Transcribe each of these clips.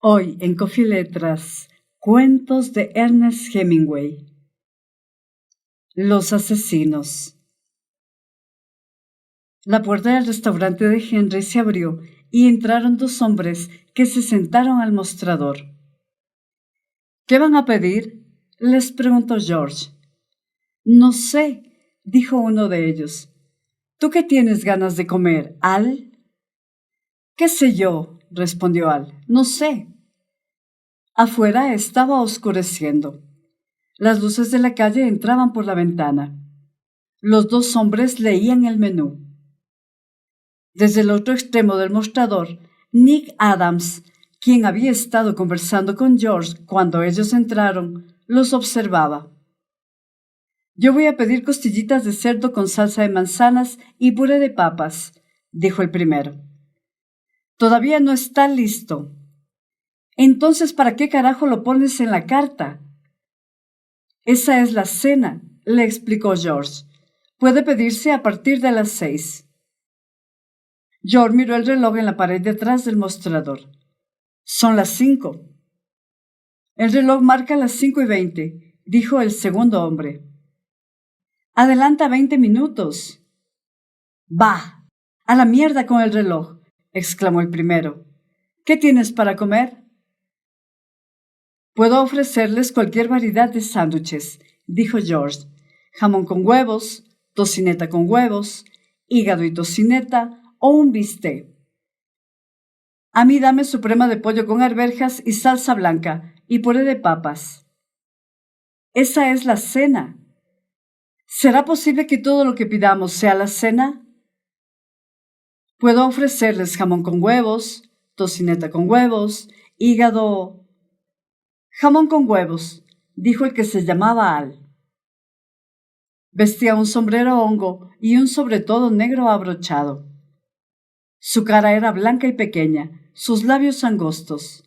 Hoy en Coffee Letras, cuentos de Ernest Hemingway. Los asesinos. La puerta del restaurante de Henry se abrió y entraron dos hombres que se sentaron al mostrador. ¿Qué van a pedir?, les preguntó George. No sé, dijo uno de ellos. ¿Tú qué tienes ganas de comer, Al? ¿Qué sé yo?, respondió Al. No sé. Afuera estaba oscureciendo. Las luces de la calle entraban por la ventana. Los dos hombres leían el menú. Desde el otro extremo del mostrador, Nick Adams, quien había estado conversando con George cuando ellos entraron, los observaba. Yo voy a pedir costillitas de cerdo con salsa de manzanas y puré de papas, dijo el primero. Todavía no está listo. Entonces, ¿para qué carajo lo pones en la carta? Esa es la cena, le explicó George. Puede pedirse a partir de las 6. George miró el reloj en la pared detrás del mostrador. Son las 5. El reloj marca las 5:20, dijo el segundo hombre. Adelanta 20 minutos. Bah, a la mierda con el reloj, exclamó el primero. ¿Qué tienes para comer? Puedo ofrecerles cualquier variedad de sándwiches, dijo George. Jamón con huevos, tocineta con huevos, hígado y tocineta o un bistec. A mí dame suprema de pollo con arvejas y salsa blanca y puré de papas. Esa es la cena. ¿Será posible que todo lo que pidamos sea la cena? Puedo ofrecerles jamón con huevos, tocineta con huevos, hígado. Jamón con huevos, dijo el que se llamaba Al. Vestía un sombrero hongo y un sobretodo negro abrochado. Su cara era blanca y pequeña, sus labios angostos.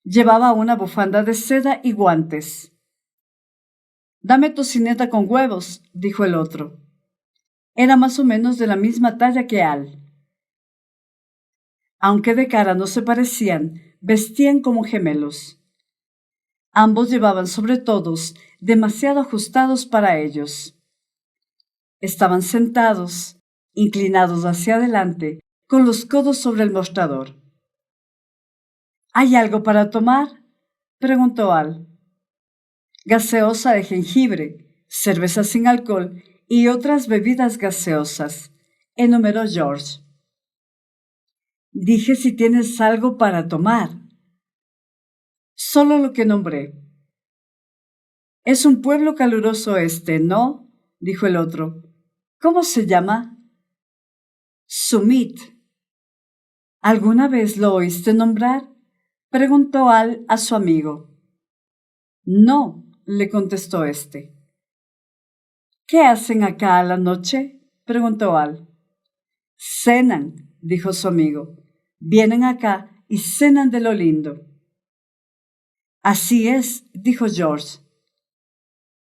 Llevaba una bufanda de seda y guantes. Dame tocineta con huevos, dijo el otro. Era más o menos de la misma talla que Al. Aunque de cara no se parecían, vestían como gemelos. Ambos llevaban sobretodos demasiado ajustados para ellos. Estaban sentados, inclinados hacia adelante, con los codos sobre el mostrador. ¿Hay algo para tomar?, preguntó Al. Gaseosa de jengibre, cerveza sin alcohol y otras bebidas gaseosas, enumeró George. Dije si tienes algo para tomar. Solo lo que nombré. Es un pueblo caluroso este, ¿no?, dijo el otro. ¿Cómo se llama? Summit. ¿Alguna vez lo oíste nombrar?, preguntó Al a su amigo. No, le contestó éste. ¿Qué hacen acá a la noche?, preguntó Al. Cenan, dijo su amigo. Vienen acá y cenan de lo lindo. Así es, dijo George.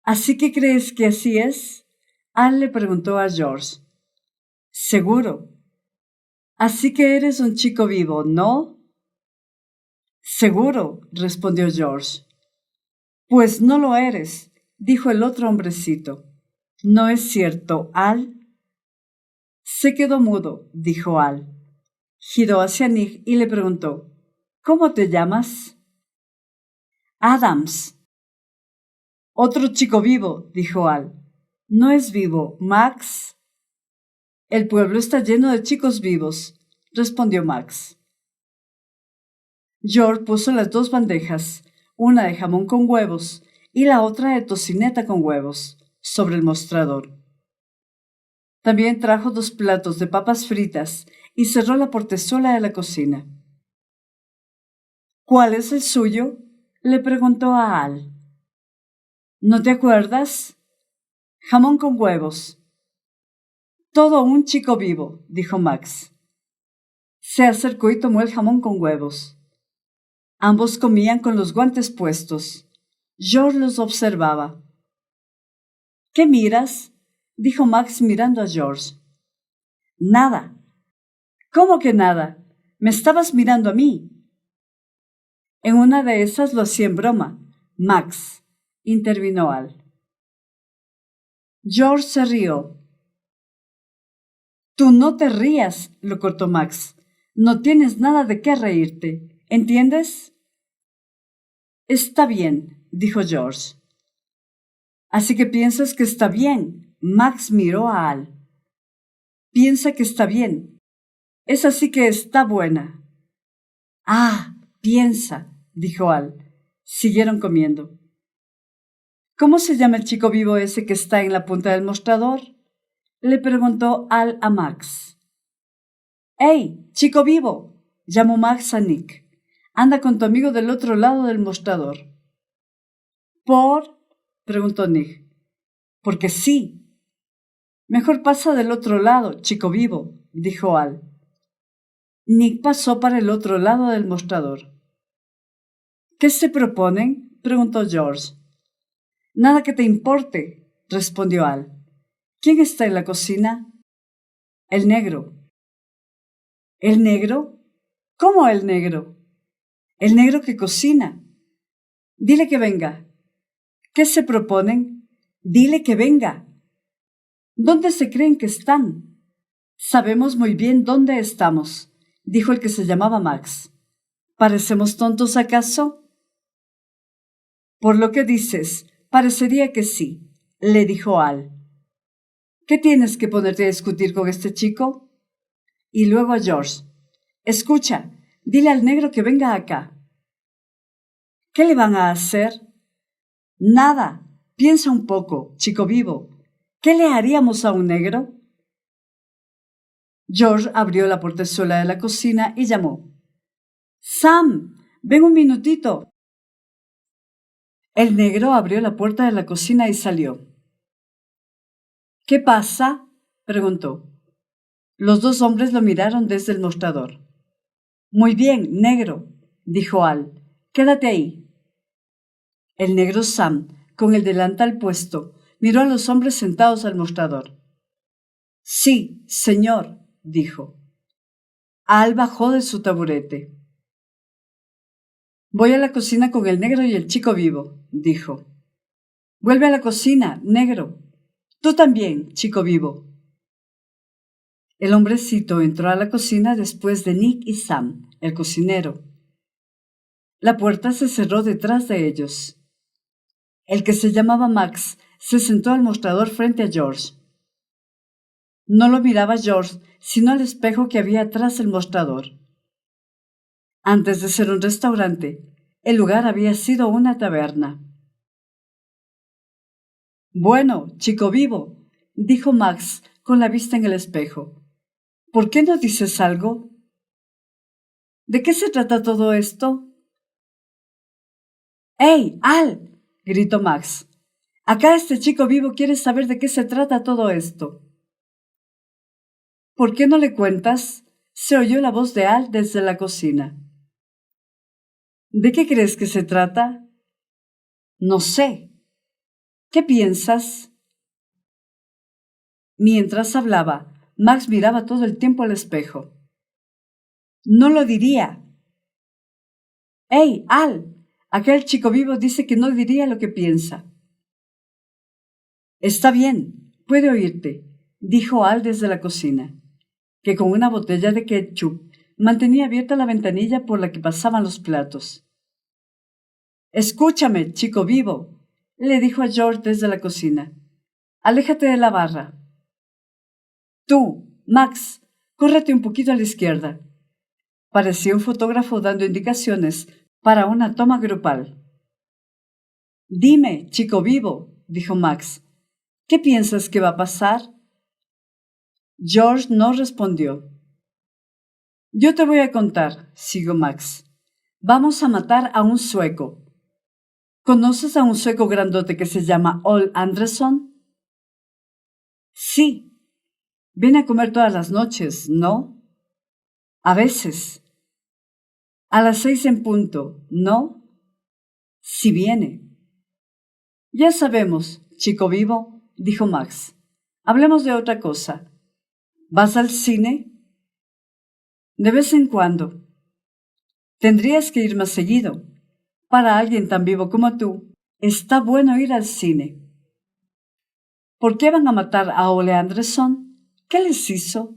¿Así que crees que así es?, Al le preguntó a George. Seguro. Así que eres un chico vivo, ¿no? Seguro, respondió George. Pues no lo eres, dijo el otro hombrecito. ¿No es cierto, Al? Se quedó mudo, dijo Al. Giró hacia Nick y le preguntó, ¿cómo te llamas? Adams. Otro chico vivo, dijo Al. ¿No es vivo, Max? El pueblo está lleno de chicos vivos, respondió Max. George puso las dos bandejas, una de jamón con huevos y la otra de tocineta con huevos, sobre el mostrador. También trajo 2 platos de papas fritas y cerró la portezuela de la cocina. ¿Cuál es el suyo?, le preguntó a Al. ¿No te acuerdas? Jamón con huevos. Todo un chico vivo, dijo Max. Se acercó y tomó el jamón con huevos. Ambos comían con los guantes puestos. George los observaba. ¿Qué miras?, dijo Max mirando a George. Nada. ¿Cómo que nada? Me estabas mirando a mí. En una de esas lo hacía en broma. Max, intervino Al. George se rió. Tú no te rías, lo cortó Max. No tienes nada de qué reírte. ¿Entiendes? Está bien, dijo George. Así que piensas que está bien. Max miró a Al. Piensa que está bien. Es así que está buena. Ah, piensa, dijo Al. Siguieron comiendo. ¿Cómo se llama el chico vivo ese que está en la punta del mostrador? Le preguntó Al a Max. ¡Hey, chico vivo! Llamó Max a Nick. Anda con tu amigo del otro lado del mostrador. ¿Por? Preguntó Nick. Porque sí. Mejor pasa del otro lado, chico vivo, dijo Al. Nick pasó para el otro lado del mostrador. ¿Qué se proponen? Preguntó George. Nada que te importe, respondió Al. ¿Quién está en la cocina? El negro. ¿El negro? ¿Cómo el negro? El negro que cocina. Dile que venga. ¿Qué se proponen? Dile que venga. ¿Dónde se creen que están? Sabemos muy bien dónde estamos, dijo el que se llamaba Max. ¿Parecemos tontos acaso? Por lo que dices, parecería que sí, le dijo Al. ¿Qué tienes que ponerte a discutir con este chico? Y luego a George. Escucha, dile al negro que venga acá. ¿Qué le van a hacer? Nada. Piensa un poco, chico vivo. ¿Qué le haríamos a un negro? George abrió la portezuela de la cocina y llamó. Sam, ven un minutito. El negro abrió la puerta de la cocina y salió. ¿Qué pasa? Preguntó. Los dos hombres lo miraron desde el mostrador. Muy bien, negro, dijo Al. Quédate ahí. El negro Sam, con el delantal puesto, miró a los hombres sentados al mostrador. Sí, señor, dijo. Al bajó de su taburete. Voy a la cocina con el negro y el chico vivo, dijo. Vuelve a la cocina, negro. Tú también, chico vivo. El hombrecito entró a la cocina después de Nick y Sam, el cocinero. La puerta se cerró detrás de ellos. El que se llamaba Max se sentó al mostrador frente a George. No lo miraba George, sino al espejo que había atrás del mostrador. Antes de ser un restaurante, el lugar había sido una taberna. Bueno, chico vivo, dijo Max con la vista en el espejo. ¿Por qué no dices algo? ¿De qué se trata todo esto? ¡Hey, Al! Gritó Max. Acá este chico vivo quiere saber de qué se trata todo esto. ¿Por qué no le cuentas? Se oyó la voz de Al desde la cocina. ¿De qué crees que se trata? No sé. ¿Qué piensas? Mientras hablaba, Max miraba todo el tiempo al espejo. No lo diría. ¡Hey, Al! Aquel chico vivo dice que no diría lo que piensa. Está bien, puede oírte, dijo Al desde la cocina, que con una botella de ketchup mantenía abierta la ventanilla por la que pasaban los platos. Escúchame, chico vivo, le dijo a George desde la cocina. Aléjate de la barra. Tú, Max, córrete un poquito a la izquierda. Parecía un fotógrafo dando indicaciones para una toma grupal. Dime, chico vivo, dijo Max, ¿qué piensas que va a pasar? George no respondió. Yo te voy a contar, siguió Max. Vamos a matar a un sueco. ¿Conoces a un sueco grandote que se llama Ole Anderson? Sí. Viene a comer todas las noches, ¿no? A veces. A las 6 en punto, ¿no? Si viene. Ya sabemos, chico vivo, dijo Max. Hablemos de otra cosa. ¿Vas al cine? De vez en cuando. Tendrías que ir más seguido. Para alguien tan vivo como tú, está bueno ir al cine. ¿Por qué van a matar a Ole Anderson? ¿Qué les hizo?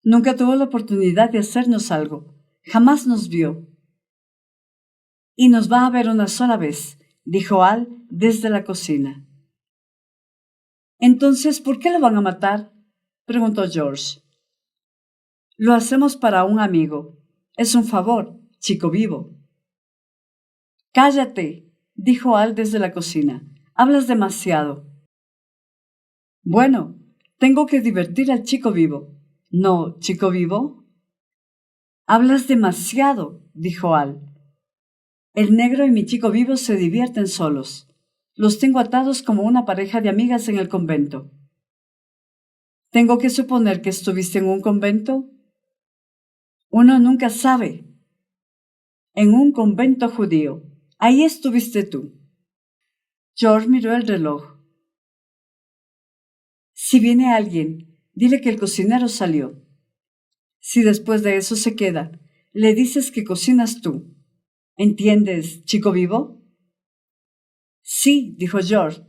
Nunca tuvo la oportunidad de hacernos algo. Jamás nos vio. Y nos va a ver una sola vez, dijo Al desde la cocina. Entonces, ¿por qué lo van a matar? Preguntó George. Lo hacemos para un amigo. Es un favor, chico vivo. Cállate, dijo Al desde la cocina. Hablas demasiado. Bueno, tengo que divertir al chico vivo. ¿No, chico vivo? Hablas demasiado, dijo Al. El negro y mi chico vivo se divierten solos. Los tengo atados como una pareja de amigas en el convento. ¿Tengo que suponer que estuviste en un convento? Uno nunca sabe. En un convento judío. Ahí estuviste tú. George miró el reloj. Si viene alguien, dile que el cocinero salió. Si después de eso se queda, le dices que cocinas tú. ¿Entiendes, chico vivo? Sí, dijo George.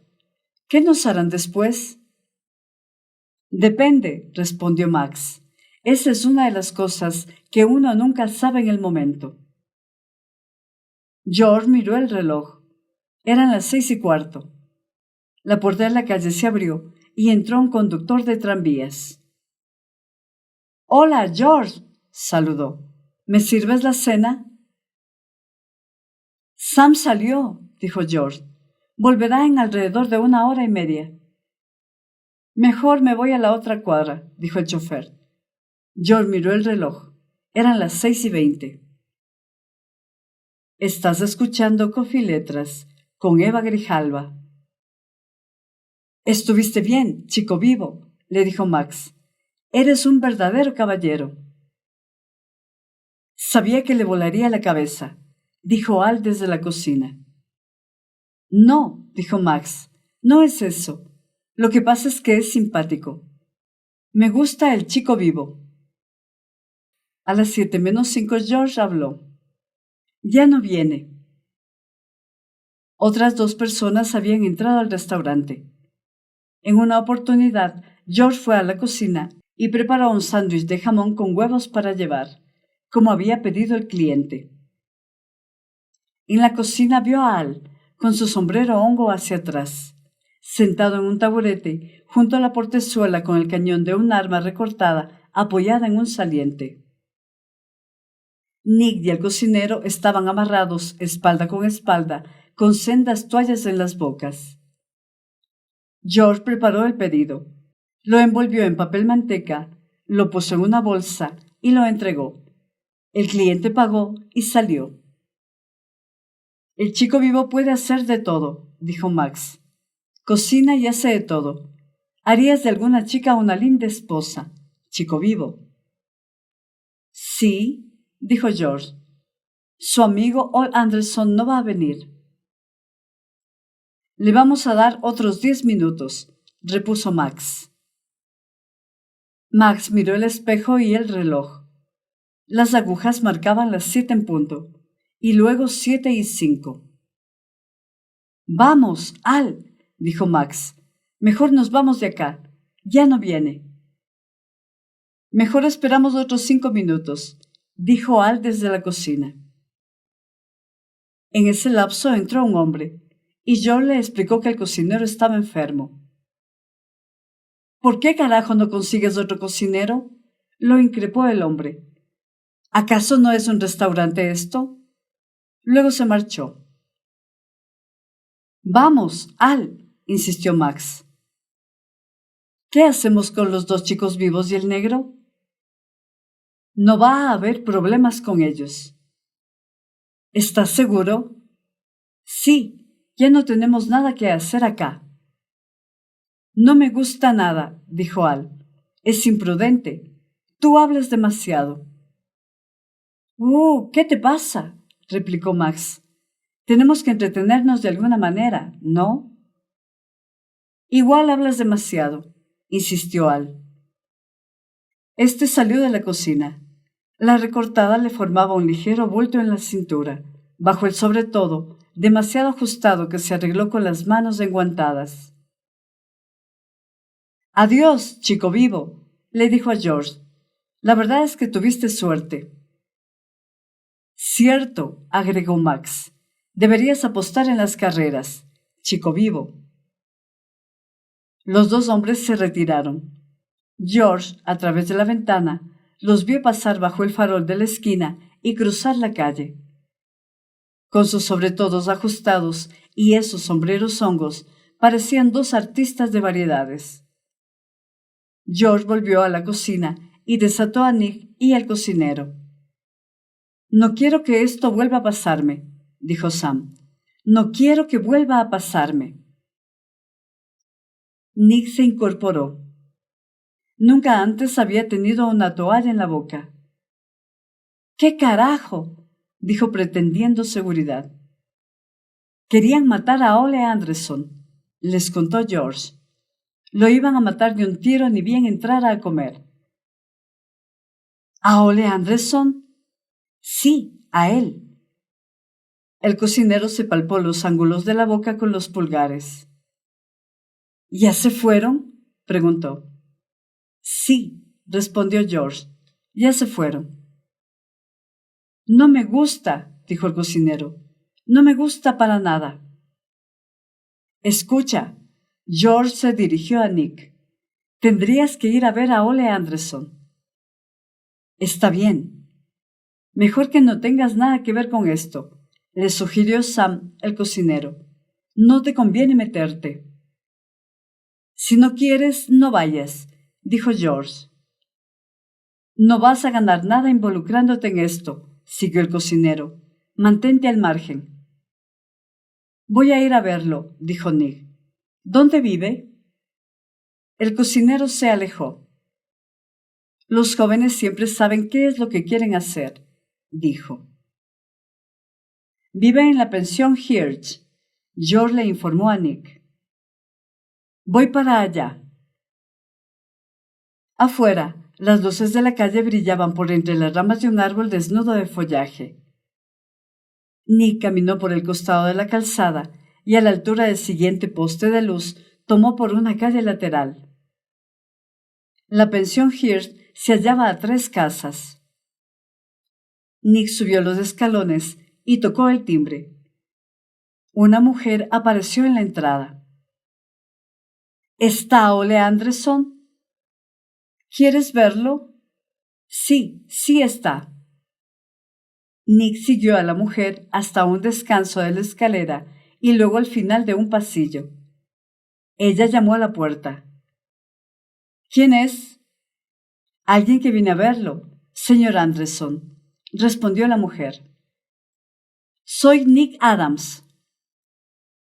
¿Qué nos harán después? Depende, respondió Max. Esa es una de las cosas que uno nunca sabe en el momento. George miró el reloj. Eran las 6:15. La puerta de la calle se abrió y entró un conductor de tranvías. Hola, George, saludó. ¿Me sirves la cena? Sam salió, dijo George. Volverá en alrededor de 1 hora y media. Mejor me voy a la otra cuadra, dijo el chofer. George miró el reloj. Eran las 6:20. Estás escuchando Coffee Letras con Eva Grijalva. Estuviste bien, chico vivo, le dijo Max. Eres un verdadero caballero. Sabía que le volaría la cabeza, dijo Al desde la cocina. No, dijo Max, no es eso. Lo que pasa es que es simpático. Me gusta el chico vivo. A las 7:05 George habló. Ya no viene. Otras 2 personas habían entrado al restaurante. En una oportunidad, George fue a la cocina y preparó un sándwich de jamón con huevos para llevar, como había pedido el cliente. En la cocina vio a Al, con su sombrero hongo hacia atrás, sentado en un taburete junto a la portezuela con el cañón de un arma recortada apoyada en un saliente. Nick y el cocinero estaban amarrados espalda con espalda, con sendas toallas en las bocas. George preparó el pedido, lo envolvió en papel manteca, lo puso en una bolsa y lo entregó. El cliente pagó y salió. El chico vivo puede hacer de todo, dijo Max. Cocina y hace de todo. Harías de alguna chica una linda esposa, chico vivo. Sí, dijo George. Su amigo Ole Anderson no va a venir. Le vamos a dar otros 10 minutos, repuso Max. Max miró el espejo y el reloj. Las agujas marcaban las 7 en punto, y luego 7:05. Vamos, Al, dijo Max. Mejor nos vamos de acá. Ya no viene. Mejor esperamos otros 5 minutos, dijo Al desde la cocina. En ese lapso entró un hombre, y George le explicó que el cocinero estaba enfermo. ¿Por qué carajo no consigues otro cocinero? Lo increpó el hombre. ¿Acaso no es un restaurante esto? Luego se marchó. Vamos, Al, insistió Max. ¿Qué hacemos con los 2 chicos vivos y el negro? No va a haber problemas con ellos. ¿Estás seguro? Sí, ya no tenemos nada que hacer acá. No me gusta nada, dijo Al. Es imprudente. Tú hablas demasiado. ¿Qué te pasa? Replicó Max. Tenemos que entretenernos de alguna manera, ¿no? Igual hablas demasiado, insistió Al. Este salió de la cocina. La recortada le formaba un ligero bulto en la cintura, bajo el sobretodo, demasiado ajustado que se arregló con las manos enguantadas. «Adiós, chico vivo», le dijo a George. «La verdad es que tuviste suerte». «Cierto», agregó Max. «Deberías apostar en las carreras, chico vivo». Los dos hombres se retiraron. George, a través de la ventana, los vio pasar bajo el farol de la esquina y cruzar la calle. Con sus sobretodos ajustados y esos sombreros hongos, parecían dos artistas de variedades. George volvió a la cocina y desató a Nick y al cocinero. «No quiero que esto vuelva a pasarme», dijo Sam. «No quiero que vuelva a pasarme». Nick se incorporó. Nunca antes había tenido una toalla en la boca. «¿Qué carajo?», dijo pretendiendo seguridad. «Querían matar a Ole Anderson», les contó George. «Lo iban a matar de un tiro ni bien entrara a comer». «¿A Ole Anderson?» «Sí, a él». El cocinero se palpó los ángulos de la boca con los pulgares. «¿Ya se fueron?», preguntó. «Sí», respondió George. «Ya se fueron». «No me gusta», dijo el cocinero. «No me gusta para nada». «Escucha», George se dirigió a Nick. «Tendrías que ir a ver a Ole Anderson». «Está bien». «Mejor que no tengas nada que ver con esto», le sugirió Sam, el cocinero. «No te conviene meterte». «Si no quieres, no vayas», dijo George. «No vas a ganar nada involucrándote en esto», siguió el cocinero. «Mantente al margen». «Voy a ir a verlo», dijo Nick. «¿Dónde vive?» El cocinero se alejó. «Los jóvenes siempre saben qué es lo que quieren hacer», dijo. «Vive en la pensión Hirsch», George le informó a Nick. «Voy para allá». Afuera, las luces de la calle brillaban por entre las ramas de un árbol desnudo de follaje. Nick caminó por el costado de la calzada y a la altura del siguiente poste de luz tomó por una calle lateral. La pensión Hirsch se hallaba a 3 casas. Nick subió los escalones y tocó el timbre. Una mujer apareció en la entrada. «¿Está Ole Anderson?» «¿Quieres verlo?» «Sí, sí está». Nick siguió a la mujer hasta un descanso de la escalera y luego al final de un pasillo. Ella llamó a la puerta. «¿Quién es?» «Alguien que viene a verlo, señor Anderson», respondió la mujer. «Soy Nick Adams».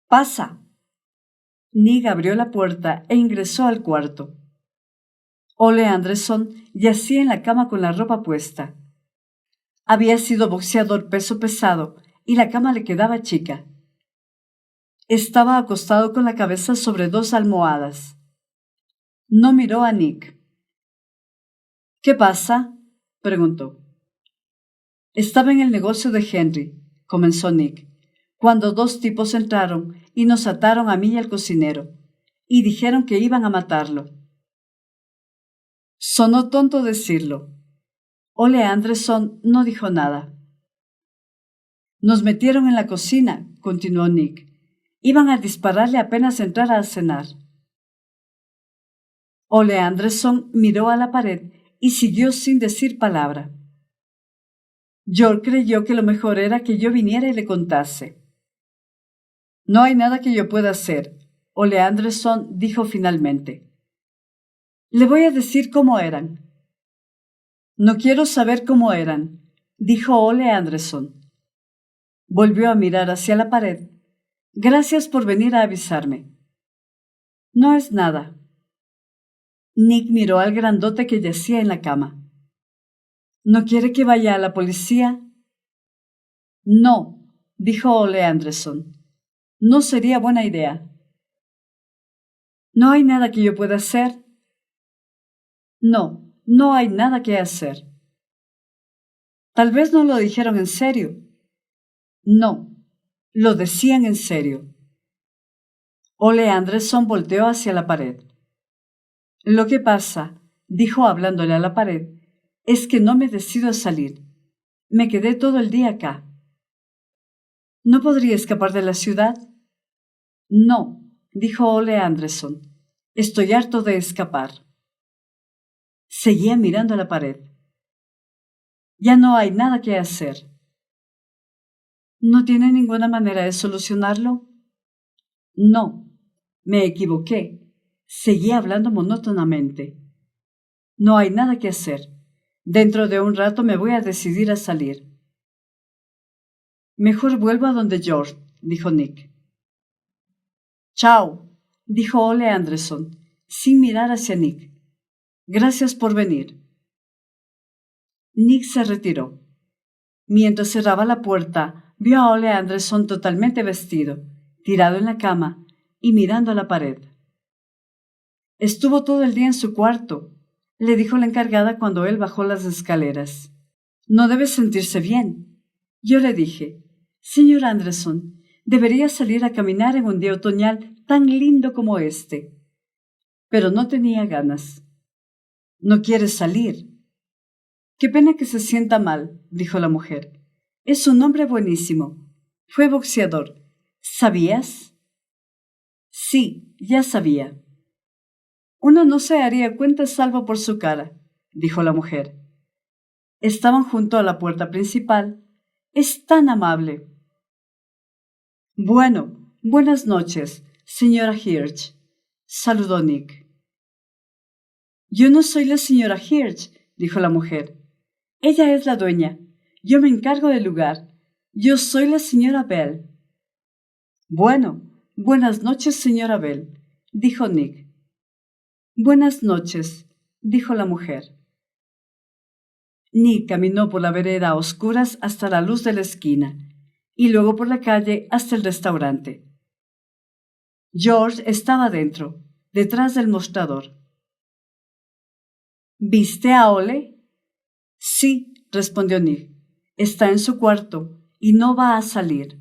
«Pasa». Nick abrió la puerta e ingresó al cuarto. Ole Anderson yacía en la cama con la ropa puesta. Había sido boxeador peso pesado y la cama le quedaba chica. Estaba acostado con la cabeza sobre 2 almohadas. No miró a Nick. «¿Qué pasa?», preguntó. «Estaba en el negocio de Henry», comenzó Nick, «cuando 2 tipos entraron y nos ataron a mí y al cocinero, y dijeron que iban a matarlo». Sonó tonto decirlo. Ole Anderson no dijo nada. «Nos metieron en la cocina», continuó Nick. «Iban a dispararle apenas entrara a cenar». Ole Anderson miró a la pared y siguió sin decir palabra. George creyó que lo mejor era que yo viniera y le contase. «No hay nada que yo pueda hacer», Ole Anderson dijo finalmente. «Le voy a decir cómo eran». «No quiero saber cómo eran», dijo Ole Anderson. Volvió a mirar hacia la pared. «Gracias por venir a avisarme». «No es nada». Nick miró al grandote que yacía en la cama. «¿No quiere que vaya a la policía?» «No», dijo Ole Anderson. «No sería buena idea». «¿No hay nada que yo pueda hacer?» «No, no hay nada que hacer». «Tal vez no lo dijeron en serio». No, lo decían en serio. Ole Anderson volteó hacia la pared. Lo que pasa, dijo hablándole a la pared, es que no me decido a salir. Me quedé todo el día acá. ¿No podría escapar de la ciudad? No, dijo Ole Anderson. Estoy harto de escapar. Seguía mirando a la pared. Ya no hay nada que hacer. ¿No tiene ninguna manera de solucionarlo? No, me equivoqué. Seguía hablando monótonamente. No hay nada que hacer. Dentro de un rato me voy a decidir a salir. Mejor vuelvo a donde George, dijo Nick. Chao, dijo Ole Anderson, sin mirar hacia Nick. Gracias por venir. Nick se retiró. Mientras cerraba la puerta, vio a Ole Anderson totalmente vestido, tirado en la cama y mirando a la pared. Estuvo todo el día en su cuarto, le dijo la encargada cuando él bajó las escaleras. No debe sentirse bien. Yo le dije, señor Anderson, debería salir a caminar en un día otoñal tan lindo como este. Pero no tenía ganas. ¿No quiere salir? Qué pena que se sienta mal, dijo la mujer. Es un hombre buenísimo. Fue boxeador. ¿Sabías? Sí, ya sabía. Uno no se daría cuenta salvo por su cara, dijo la mujer. Estaban junto a la puerta principal. Es tan amable. Bueno, buenas noches, señora Hirsch, saludó Nick. Yo no soy la señora Hirsch, dijo la mujer. Ella es la dueña. Yo me encargo del lugar. Yo soy la señora Bell. Bueno, buenas noches, señora Bell, dijo Nick. Buenas noches, dijo la mujer. Nick caminó por la vereda a oscuras hasta la luz de la esquina y luego por la calle hasta el restaurante. George estaba dentro, detrás del mostrador. ¿Viste a Ole? Sí, respondió Nick. Está en su cuarto y no va a salir.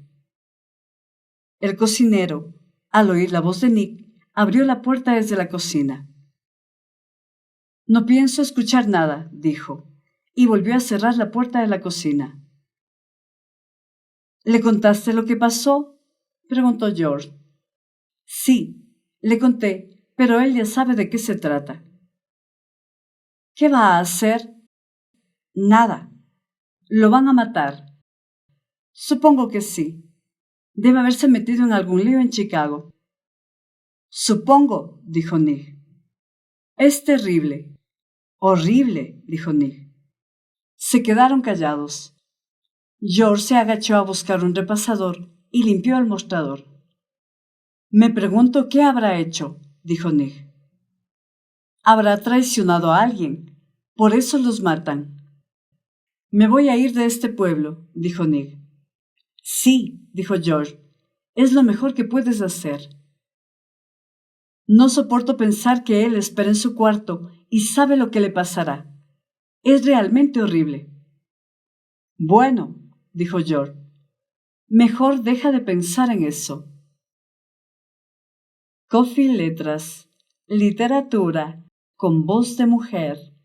El cocinero, al oír la voz de Nick, abrió la puerta desde la cocina. No pienso escuchar nada, dijo, y volvió a cerrar la puerta de la cocina. ¿Le contaste lo que pasó? Preguntó George. Sí, le conté, pero él ya sabe de qué se trata. ¿Qué va a hacer? Nada. Lo van a matar. Supongo que sí. Debe haberse metido en algún lío en Chicago. Supongo, dijo Nick. Es terrible. Horrible, dijo Nick. Se quedaron callados. George se agachó a buscar un repasador y limpió el mostrador. Me pregunto qué habrá hecho, dijo Nick. Habrá traicionado a alguien. Por eso los matan. Me voy a ir de este pueblo, dijo Nick. Sí, dijo George. Es lo mejor que puedes hacer. No soporto pensar que él espera en su cuarto y sabe lo que le pasará. Es realmente horrible. Bueno, dijo George, mejor deja de pensar en eso. Coffee Letras, literatura, con voz de mujer.